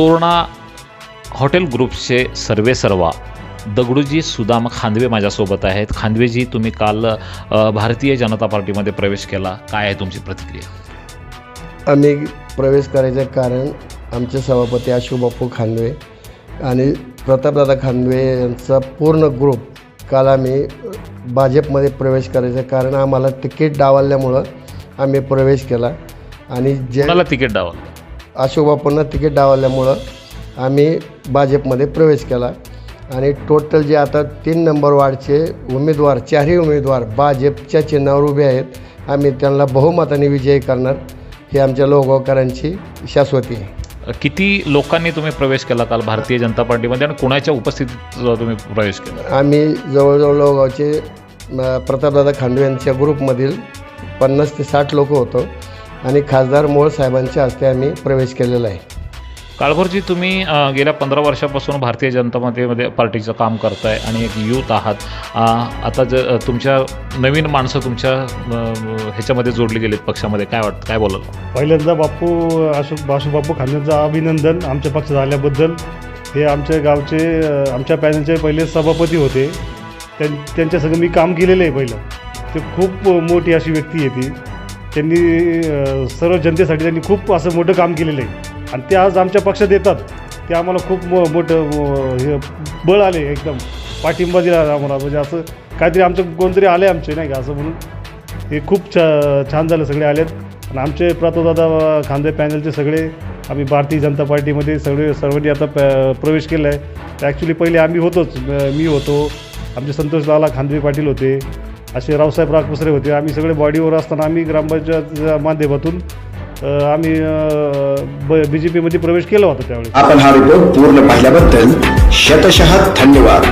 Torna hotel ग्रुपचे सर्वेसर्वा दगडूजी सुदाम खांदवे माझ्यासोबत आहेत. खांदवेजी, तुम्ही काल भारतीय जनता पार्टीमध्ये प्रवेश केला, काय आहे तुमची प्रतिक्रिया? आम्ही प्रवेश करायचं कारण आमचे सभापती अशोक बापू खांदवे आणि प्रतापदादा खांदवे यांचा पूर्ण ग्रुप काल आम्ही भाजपमध्ये प्रवेश करायचं कारण आम्हाला तिकीट डावलल्यामुळं आम्ही प्रवेश केला. आणि मला तिकीट डावल अशोक बापूंना तिकीट डावलल्यामुळं आम्ही भाजपमध्ये प्रवेश केला. आणि टोटल जे आता 3 नंबर वार्डचे उमेदवार, 4ही उमेदवार भाजपच्या चिन्हावर उभे आहेत. आम्ही त्यांना बहुमताने विजयी करणार ही आमच्या लोहगावकरांची शाश्वती आहे. किती लोकांनी तुम्ही प्रवेश केला काल भारतीय जनता पार्टीमध्ये आणि कोणाच्या उपस्थितीत तुम्ही प्रवेश केला? आम्ही जवळजवळ लोहगावचे प्रतापदादा खांदवे यांच्या ग्रुपमधील 50 ते 60 लोक होतो आणि खासदार मोळ साहेबांच्या हस्ते आम्ही प्रवेश केलेला आहे. काळभोरजी, तुम्ही गेल्या 15 वर्षापासून भारतीय जनता पार्टीचं काम करताय आणि एक यूथ आहात. आता तुमच्या नवीन माणसं तुमच्या ह्याच्यामध्ये जोडली गेलीत पक्षामध्ये, काय वाटतं, काय बोलाल? पहिल्यांदा अशोक बापू खांदेचं अभिनंदन आमच्या पक्षात आल्याबद्दल. हे आमच्या गावचे आमच्या पॅनलचे पहिले सभापती होते. त्यांच्या संग मी काम केलेलं आहे पहिलं. ते खूप मोठी अशी व्यक्ती आहे ती. त्यांनी सर्व जनतेसाठी त्यांनी खूप असं मोठं काम केलेलं आहे आणि ते आज आमच्या पक्षात येतात. ते आम्हाला खूप मोठं बळ आले, एकदम पाठिंबा दिला आम्हाला. म्हणजे असं काहीतरी आमचं कोणतरी आले आमचे, नाही का, असं म्हणून हे खूप छान झालं. सगळे आलेत आणि आमचे प्रतापदादा खांदवे पॅनलचे सगळे आम्ही भारतीय जनता पार्टीमध्ये सर्वांनी आता प्रवेश केला आहे. ॲक्च्युली पहिले आम्ही होतोच, मी होतो, आमचे संतोष लाला खांदवे पाटील होते, असे रावसाहेब रागपुसरे होते. आम्ही सगळे बॉडीवर असताना आम्ही ग्रामपंचायतच्या माध्यमातून आम्ही BJPमध्ये प्रवेश केला होता त्यावेळी. आपण हा रिपोर्ट पूर्ण पाहिल्याबद्दल शतशः धन्यवाद.